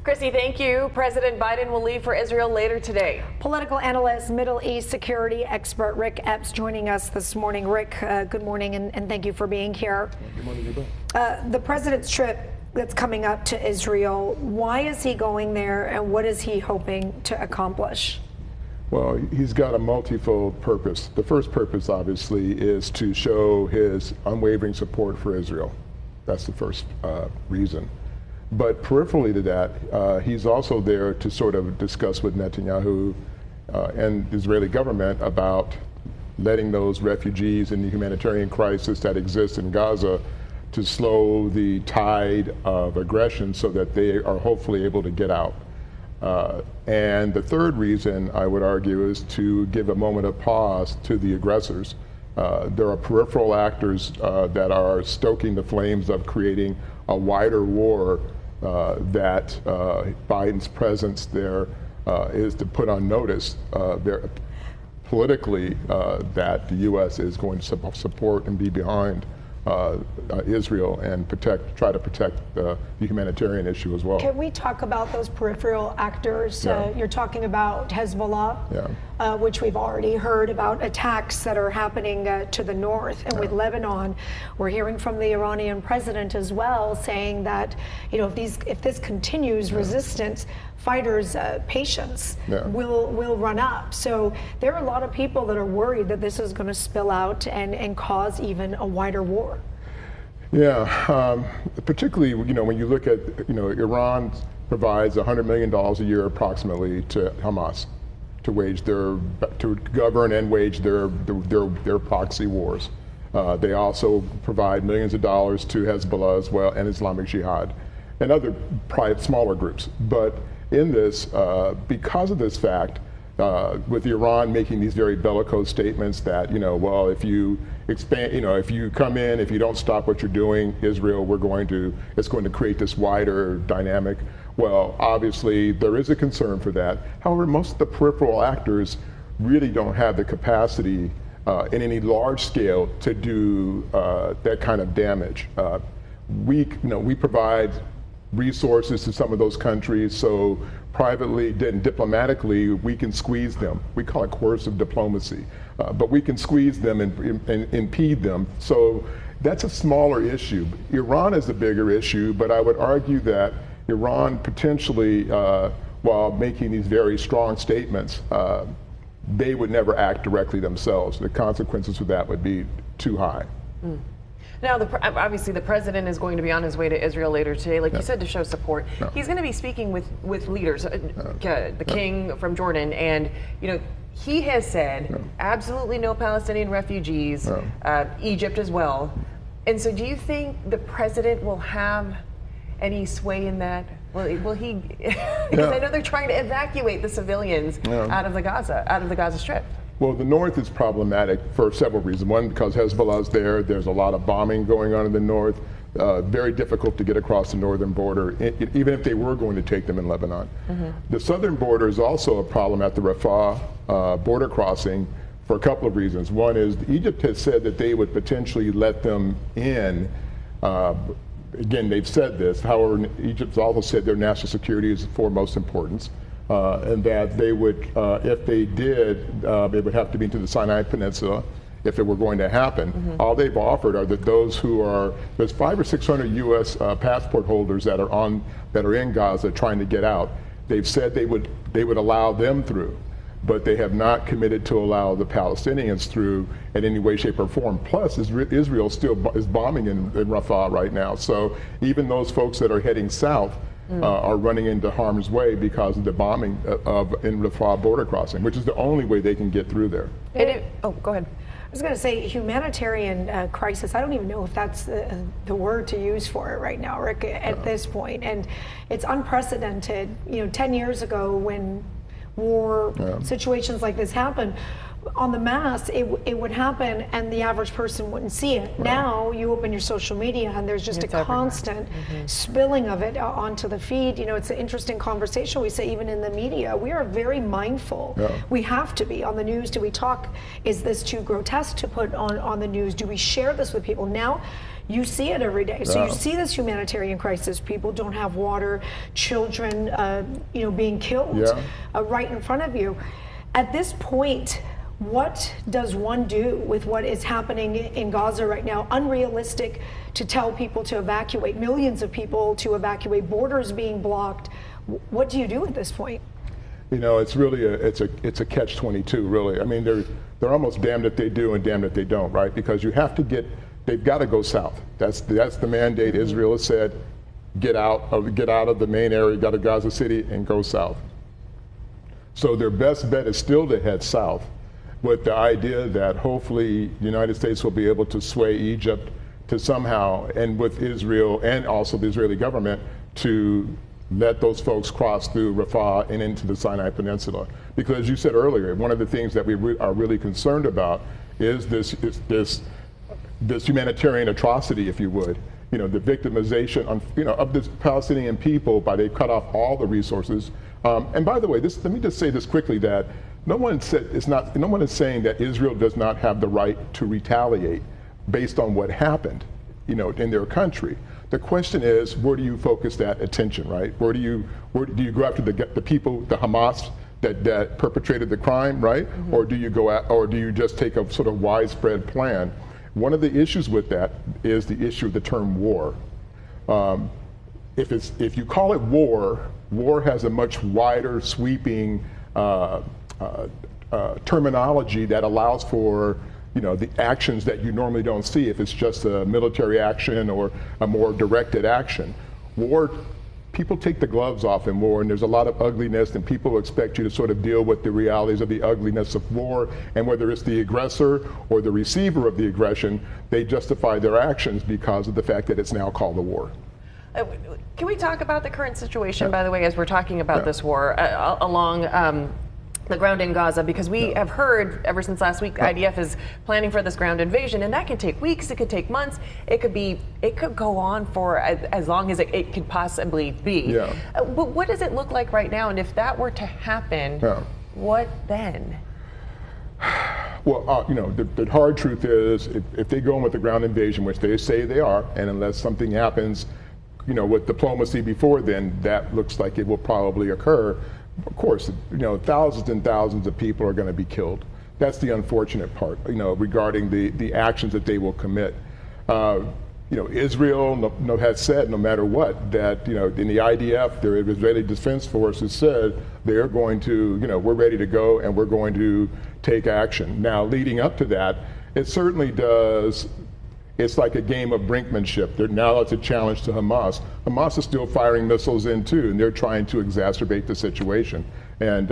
Chrissy, thank you. President Biden will leave for Israel later today. Political analyst, Middle East security expert Rick Epps joining us this morning. Rick, good morning and thank you for being here. Good morning, the president's trip that's coming up to Israel, why is he going there and what is he hoping to accomplish? Well, he's got a multifold purpose. The first purpose, obviously, is to show his unwavering support for Israel. That's the first reason. But peripherally to that, he's also there to sort of discuss with Netanyahu and the Israeli government about letting those refugees and the humanitarian crisis that exists in Gaza to slow the tide of aggression so that they are hopefully able to get out. And the third reason, I would argue, is to give a moment of pause to the aggressors. There are peripheral actors that are stoking the flames of creating a wider war that Biden's presence there is to put on notice politically that the U.S. is going to support and be behind Israel and try to protect the humanitarian issue as well. Can we talk about those peripheral actors? Yeah. You're talking about Hezbollah, Yeah. which we've already heard about attacks that are happening to the north, and with Lebanon, we're hearing from the Iranian president as well, saying that if this continues, resistance fighters' patience will run up. So there are a lot of people that are worried that this is going to spill out and cause even a wider war. Yeah, particularly when you look at Iran provides $100 million a year approximately to Hamas to govern and wage their proxy wars. They also provide millions of dollars to Hezbollah as well and Islamic Jihad and other smaller groups. But in this, because of this fact, with Iran making these very bellicose statements that, well, if you expand, if you come in, if you don't stop what you're doing, Israel, it's going to create this wider dynamic. Well, obviously, there is a concern for that. However, most of the peripheral actors really don't have the capacity in any large scale to do that kind of damage. We provide resources to some of those countries, so privately and diplomatically we can squeeze them. We call it coercive diplomacy, but we can squeeze them and impede them. So that's a smaller issue. Iran is a bigger issue, but I would argue that Iran potentially, while making these very strong statements, they would never act directly themselves. The consequences of that would be too high. Now, obviously, the president is going to be on his way to Israel later today, like you said, to show support. He's going to be speaking with leaders, the king from Jordan, and he has said absolutely no Palestinian refugees, Egypt as well. And so, do you think the president will have any sway in that? Will he? Because I know they're trying to evacuate the civilians out of the Gaza Strip. Well, the north is problematic for several reasons. One, because Hezbollah is there. There's a lot of bombing going on in the north. Very difficult to get across the northern border, even if they were going to take them in Lebanon. The southern border is also a problem at the Rafah border crossing for a couple of reasons. One is Egypt has said that they would potentially let them in. Again, they've said this. However, Egypt's also said their national security is of foremost importance. And that they would, if they did, they would have to be to the Sinai Peninsula if it were going to happen. All they've offered are that those who are, there's 500 or 600 U.S. Passport holders that are in Gaza trying to get out. They've said they would allow them through, but they have not committed to allow the Palestinians through in any way, shape, or form. Plus, Israel still is bombing in Rafah right now. So even those folks that are heading south are running into harm's way because of the bombing in Rafah border crossing, which is the only way they can get through there. Go ahead. I was going to say humanitarian crisis. I don't even know if that's the word to use for it right now, Rick, at this point. And it's unprecedented. 10 years ago when war situations like this happened, on the mass, it would happen and the average person wouldn't see it. Right. Now you open your social media and there's just a constant spilling of it onto the feed. It's an interesting conversation. We say even in the media, we are very mindful. We have to be on the news. Do we talk, is this too grotesque to put on the news? Do we share this with people? Now You see it every day. So Yeah. you see this humanitarian crisis. People don't have water, children, being killed Yeah. right in front of you. At this point, what does one do with what is happening in Gaza right now? Unrealistic to tell people to evacuate, millions of people to evacuate, borders being blocked. What do you do at this point? It's really it's a catch-22, really. I mean, they're almost damned if they do and damned if they don't, right? Because they've got to go south. That's the mandate. Israel has said, get out of the main area, out of Gaza City, and go south. So their best bet is still to head south, with the idea that hopefully the United States will be able to sway Egypt to somehow, and with Israel and also the Israeli government, to let those folks cross through Rafah and into the Sinai Peninsula. Because as you said earlier, one of the things that we are really concerned about is this humanitarian atrocity, if you would. The victimization of the Palestinian people by they cut off all the resources. And by the way, let me just say this quickly, that no one is saying that Israel does not have the right to retaliate based on what happened, in their country. The question is, where do you focus that attention, right? Where do you go after the people, the Hamas that perpetrated the crime, right? Mm-hmm. Or do you just take a sort of widespread plan? One of the issues with that is the issue of the term war. If you call it war has a much wider sweeping terminology that allows for the actions that you normally don't see if it's just a military action or a more directed action. War, people take the gloves off in war, and there's a lot of ugliness, and people expect you to sort of deal with the realities of the ugliness of war, and whether it's the aggressor or the receiver of the aggression, they justify their actions because of the fact that it's now called a war. Can we talk about the current situation, by the way, as we're talking about this war along the ground in Gaza, because we have heard ever since last week, IDF is planning for this ground invasion, and that can take weeks, it could take months, it could go on for as long as it could possibly be. Yeah. But what does it look like right now? And if that were to happen, what then? Well, the hard truth is, if they go in with the ground invasion, which they say they are, and unless something happens, with diplomacy before then, that looks like it will probably occur. Of course, thousands and thousands of people are going to be killed. That's the unfortunate part, regarding the actions that they will commit. Israel has said, no matter what, that in the IDF, the Israeli Defense Forces said they're going to, we're ready to go and we're going to take action. Now, leading up to that, it certainly does. It's like a game of brinkmanship. Now it's a challenge to Hamas. Hamas is still firing missiles in too, and they're trying to exacerbate the situation. And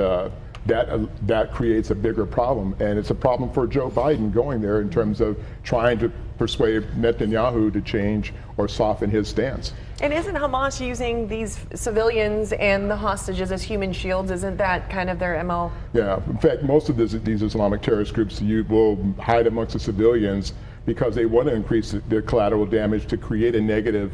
that creates a bigger problem. And it's a problem for Joe Biden going there in terms of trying to persuade Netanyahu to change or soften his stance. And isn't Hamas using these civilians and the hostages as human shields? Isn't that kind of their MO? Yeah, in fact, most of these Islamic terrorist groups will hide amongst the civilians because they want to increase their collateral damage to create a negative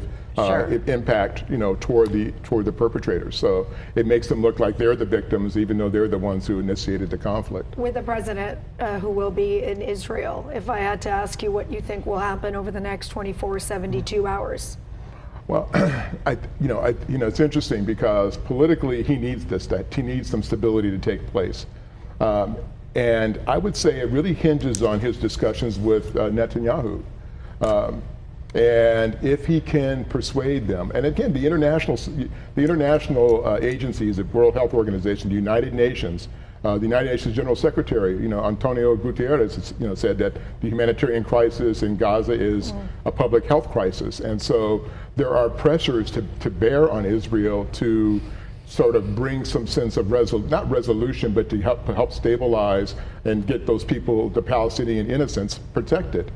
impact, toward the perpetrators. So it makes them look like they're the victims, even though they're the ones who initiated the conflict. With the president who will be in Israel, if I had to ask you what you think will happen over the next 24, 72 hours. Well, it's interesting because politically he needs he needs some stability to take place. And I would say it really hinges on his discussions with Netanyahu. And if he can persuade them, and again, the international agencies, the World Health Organization, the United Nations, the United Nations General Secretary, Antonio Guterres, said that the humanitarian crisis in Gaza is a public health crisis. And so there are pressures to bear on Israel to sort of bring some sense of not resolution, but to help stabilize and get those people, the Palestinian innocents, protected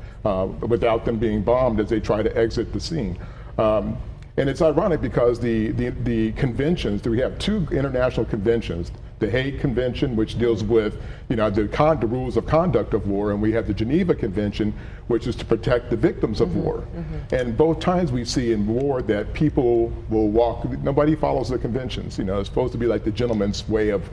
without them being bombed as they try to exit the scene. And it's ironic because the conventions, we have two international conventions, the Hague Convention, which deals with the rules of conduct of war, and we have the Geneva Convention, which is to protect the victims of war. And both times we see in war that people will nobody follows the conventions. It's supposed to be like the gentleman's way of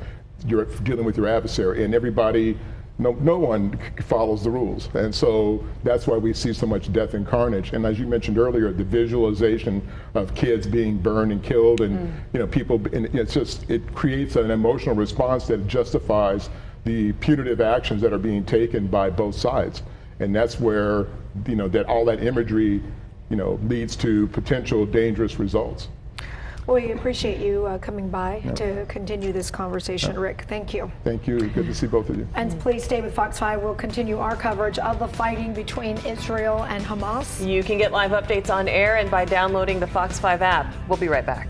dealing with your adversary, and everybody no one follows the rules. And so that's why we see so much death and carnage. And as you mentioned earlier, the visualization of kids being burned and killed, and people, and it creates an emotional response that justifies the punitive actions that are being taken by both sides. And that's where, that all that imagery, leads to potential dangerous results. Well, we appreciate you coming by to continue this conversation, Rick. Thank you. Thank you. Good to see both of you. And please stay with Fox 5. We'll continue our coverage of the fighting between Israel and Hamas. You can get live updates on air and by downloading the Fox 5 app. We'll be right back.